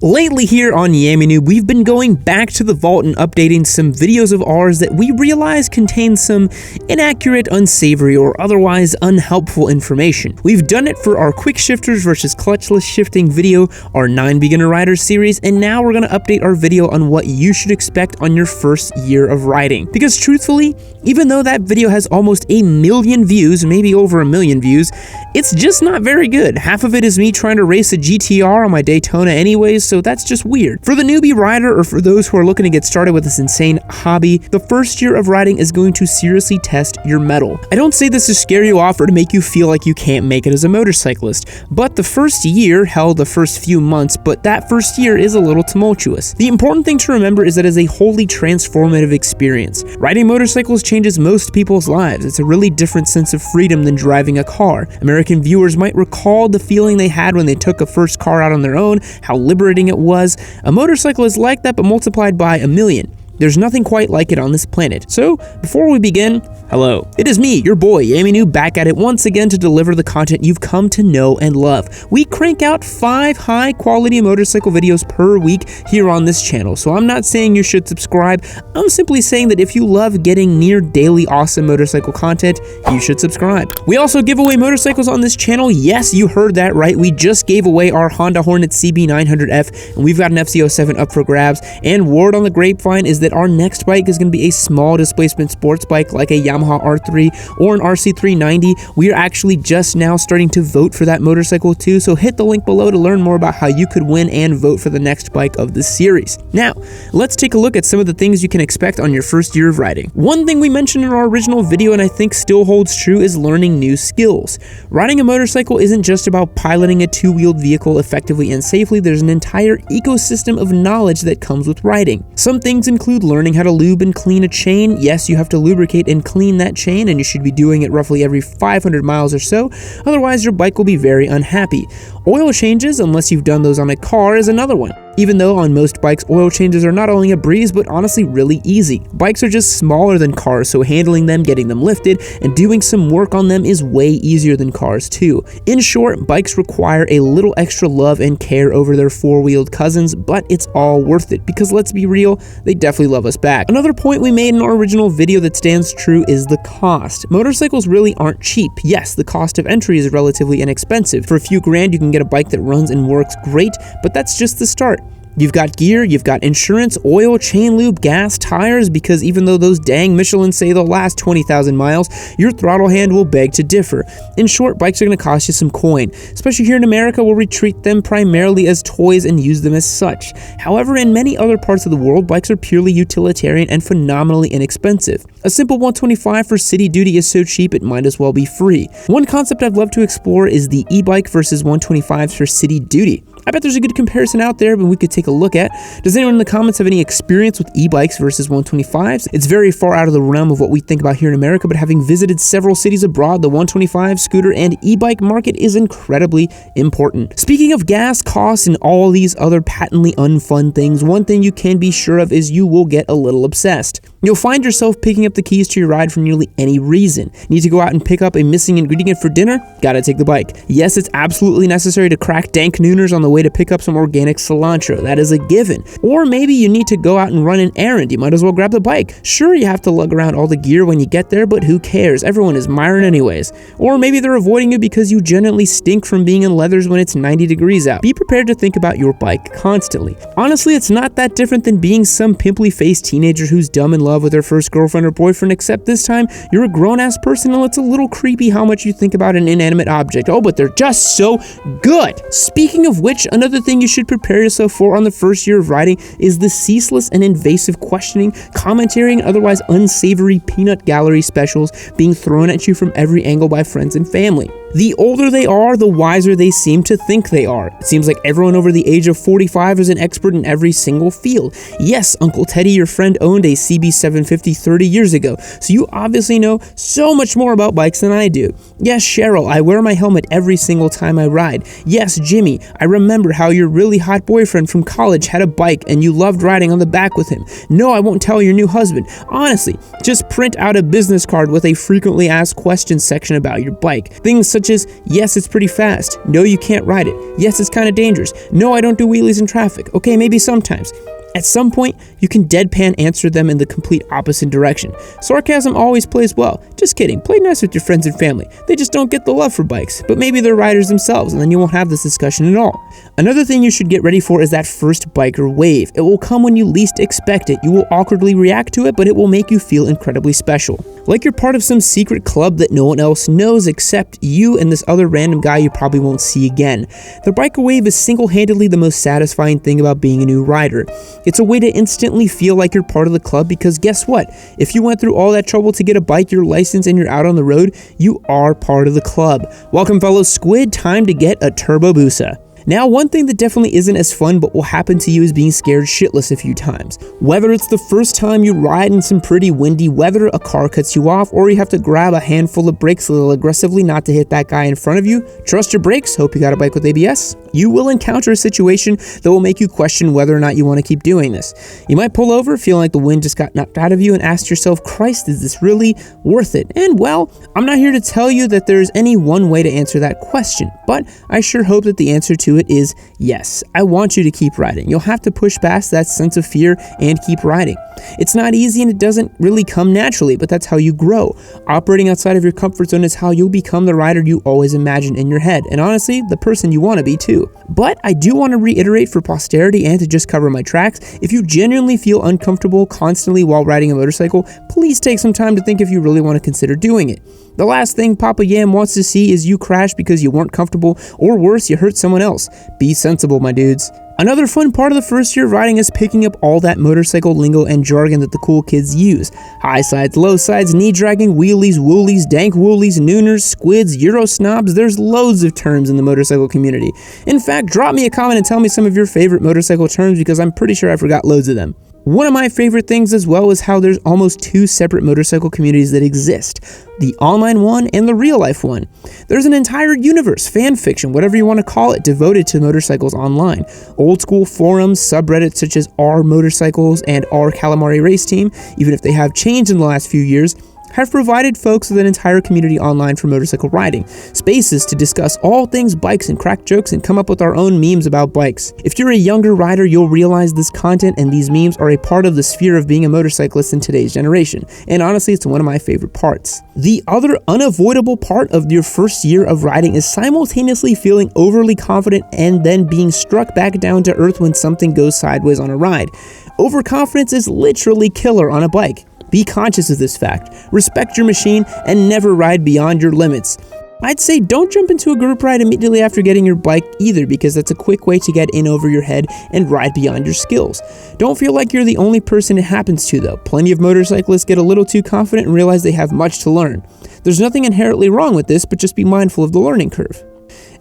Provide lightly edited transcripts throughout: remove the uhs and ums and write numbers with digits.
Lately here on Yammie Noob, we've been going back to the vault and updating some videos of ours that we realize contain some inaccurate, unsavory, or otherwise unhelpful information. We've done it for our quick shifters versus clutchless shifting video, our 9 beginner riders series, and now we're going to update our video on what you should expect on your first year of riding. Because truthfully, even though that video has almost 1 million views, maybe over 1 million views, it's just not very good. Half of it is me trying to race a GTR on my Daytona anyways, so that's just weird. For the newbie rider, or for those who are looking to get started with this insane hobby, the first year of riding is going to seriously test your mettle. I don't say this to scare you off or to make you feel like you can't make it as a motorcyclist, but the first year, hell, the first few months, but that first year is a little tumultuous. The important thing to remember is that it is a wholly transformative experience. Riding motorcycles changes most people's lives. It's a really different sense of freedom than driving a car. American viewers might recall the feeling they had when they took a first car out on their own, how liberating it was. A motorcycle is like that, but multiplied by 1 million. There's nothing quite like it on this planet. So, before we begin, hello. It is me, your boy, Yammie Noob, back at it once again to deliver the content you've come to know and love. We crank out 5 high-quality motorcycle videos per week here on this channel, so I'm not saying you should subscribe. I'm simply saying that if you love getting near daily awesome motorcycle content, you should subscribe. We also give away motorcycles on this channel. Yes, you heard that right. We just gave away our Honda Hornet CB900F, and we've got an FZ07 up for grabs, and word on the grapevine is that our next bike is going to be a small displacement sports bike like a Yamaha R3 or an RC390. We are actually just now starting to vote for that motorcycle too, so hit the link below to learn more about how you could win and vote for the next bike of this series. Now, let's take a look at some of the things you can expect on your first year of riding. One thing we mentioned in our original video and I think still holds true is learning new skills. Riding a motorcycle isn't just about piloting a two-wheeled vehicle effectively and safely. There's an entire ecosystem of knowledge that comes with riding. Some things include learning how to lube and clean a chain. Yes, you have to lubricate and clean that chain, and you should be doing it roughly every 500 miles or so, otherwise your bike will be very unhappy. Oil changes, unless you've done those on a car, is another one. Even though on most bikes, oil changes are not only a breeze, but honestly really easy. Bikes are just smaller than cars, so handling them, getting them lifted, and doing some work on them is way easier than cars too. In short, bikes require a little extra love and care over their four-wheeled cousins, but it's all worth it, because let's be real, they definitely love us back. Another point we made in our original video that stands true is the cost. Motorcycles really aren't cheap. Yes, the cost of entry is relatively inexpensive. For a few grand, you can get a bike that runs and works great, but that's just the start. You've got gear, you've got insurance, oil, chain lube, gas, tires, because even though those dang Michelin say they'll last 20,000 miles, your throttle hand will beg to differ. In short, bikes are going to cost you some coin, especially here in America where we treat them primarily as toys and use them as such. However, in many other parts of the world, bikes are purely utilitarian and phenomenally inexpensive. A simple 125 for city duty is so cheap it might as well be free. One concept I'd love to explore is the e-bike versus 125s for city duty. I bet there's a good comparison out there, but we could take a look at. Does anyone in the comments have any experience with e-bikes versus 125s? It's very far out of the realm of what we think about here in America, but having visited several cities abroad, the 125 scooter and e-bike market is incredibly important. Speaking of gas costs and all these other patently unfun things, one thing you can be sure of is you will get a little obsessed. You'll find yourself picking up the keys to your ride for nearly any reason. Need to go out and pick up a missing ingredient for dinner? Gotta take the bike. Yes, it's absolutely necessary to crack dank nooners on the way to pick up some organic cilantro. That is a given. Or maybe you need to go out and run an errand. You might as well grab the bike. Sure, you have to lug around all the gear when you get there, but who cares? Everyone is miring anyways. Or maybe they're avoiding you because you genuinely stink from being in leathers when it's 90 degrees out. Be prepared to think about your bike constantly. Honestly, it's not that different than being some pimply-faced teenager who's dumb in love with their first girlfriend or boyfriend, except this time you're a grown-ass person and it's a little creepy how much you think about an inanimate object. Oh, but they're just so good. Speaking of which, another thing you should prepare yourself for on the first year of riding is the ceaseless and invasive questioning, commentary, and otherwise unsavory peanut gallery specials being thrown at you from every angle by friends and family. The older they are, the wiser they seem to think they are. It seems like everyone over the age of 45 is an expert in every single field. Yes, Uncle Teddy, your friend, owned a CB750 30 years ago, so you obviously know so much more about bikes than I do. Yes, Cheryl, I wear my helmet every single time I ride. Yes, Jimmy, I remember how your really hot boyfriend from college had a bike and you loved riding on the back with him. No, I won't tell your new husband. Honestly, just print out a business card with a frequently asked questions section about your bike. Things such as, yes, it's pretty fast. No, you can't ride it. Yes, it's kind of dangerous. No, I don't do wheelies in traffic. Okay, maybe sometimes. At some point, you can deadpan answer them in the complete opposite direction. Sarcasm always plays well. Just kidding, play nice with your friends and family. They just don't get the love for bikes, but maybe they're riders themselves, and then you won't have this discussion at all. Another thing you should get ready for is that first biker wave. It will come when you least expect it. You will awkwardly react to it, but it will make you feel incredibly special. Like you're part of some secret club that no one else knows except you and this other random guy you probably won't see again. The biker wave is single-handedly the most satisfying thing about being a new rider. It's a way to instantly feel like you're part of the club because guess what? If you went through all that trouble to get a bike, your license, and you're out on the road, you are part of the club. Welcome fellow squid, time to get a Turbo Busa. Now, one thing that definitely isn't as fun but will happen to you is being scared shitless a few times. Whether it's the first time you ride in some pretty windy weather, a car cuts you off, or you have to grab a handful of brakes a little aggressively not to hit that guy in front of you, trust your brakes, hope you got a bike with ABS, you will encounter a situation that will make you question whether or not you want to keep doing this. You might pull over, feeling like the wind just got knocked out of you, and ask yourself, Christ, is this really worth it? And well, I'm not here to tell you that there's any one way to answer that question, but I sure hope that the answer to it is yes. I want you to keep riding. You'll have to push past that sense of fear and keep riding. It's not easy and it doesn't really come naturally, but that's how you grow. Operating outside of your comfort zone is how you'll become the rider you always imagined in your head, and honestly, the person you want to be too. But I do want to reiterate for posterity and to just cover my tracks, if you genuinely feel uncomfortable constantly while riding a motorcycle, please take some time to think if you really want to consider doing it. The last thing Papa Yam wants to see is you crash because you weren't comfortable, or worse, you hurt someone else. Be sensible, my dudes. Another fun part of the first year of riding is picking up all that motorcycle lingo and jargon that the cool kids use. High sides, low sides, knee dragging, wheelies, woolies, dank woolies, nooners, squids, Euro snobs, there's loads of terms in the motorcycle community. In fact, drop me a comment and tell me some of your favorite motorcycle terms because I'm pretty sure I forgot loads of them. One of my favorite things as well is how there's almost two separate motorcycle communities that exist, the online one and the real life one. There's an entire universe, fan fiction, whatever you want to call it, devoted to motorcycles online. Old school forums, subreddits such as R Motorcycles and R Calamari Race Team, even if they have changed in the last few years, have provided folks with an entire community online for motorcycle riding, spaces to discuss all things bikes and crack jokes and come up with our own memes about bikes. If you're a younger rider, you'll realize this content and these memes are a part of the sphere of being a motorcyclist in today's generation, and honestly, it's one of my favorite parts. The other unavoidable part of your first year of riding is simultaneously feeling overly confident and then being struck back down to earth when something goes sideways on a ride. Overconfidence is literally killer on a bike. Be conscious of this fact, respect your machine, and never ride beyond your limits. I'd say don't jump into a group ride immediately after getting your bike either, because that's a quick way to get in over your head and ride beyond your skills. Don't feel like you're the only person it happens to though. Plenty of motorcyclists get a little too confident and realize they have much to learn. There's nothing inherently wrong with this, but just be mindful of the learning curve.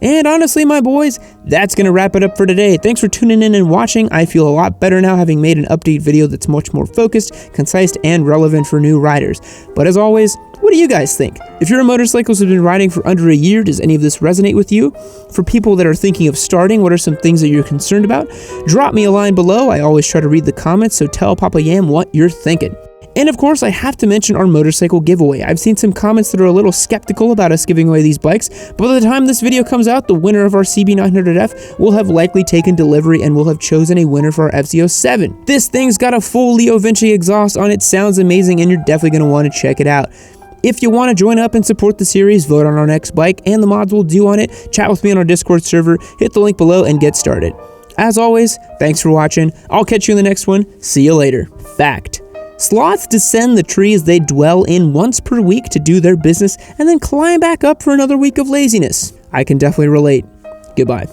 And honestly, my boys, that's going to wrap it up for today. Thanks for tuning in and watching. I feel a lot better now having made an update video that's much more focused, concise, and relevant for new riders. But as always, what do you guys think? If you're a motorcyclist who's been riding for under a year, does any of this resonate with you? For people that are thinking of starting, what are some things that you're concerned about? Drop me a line below. I always try to read the comments, so tell Papa Yam what you're thinking. And of course, I have to mention our motorcycle giveaway. I've seen some comments that are a little skeptical about us giving away these bikes, but by the time this video comes out, the winner of our CB900F will have likely taken delivery and will have chosen a winner for our FZ07. This thing's got a full Leo Vinci exhaust on it, sounds amazing, and you're definitely going to want to check it out. If you want to join up and support the series, vote on our next bike and the mods we'll do on it, chat with me on our Discord server, hit the link below, and get started. As always, thanks for watching. I'll catch you in the next one. See you later. Fact: sloths descend the trees they dwell in once per week to do their business and then climb back up for another week of laziness. I can definitely relate. Goodbye.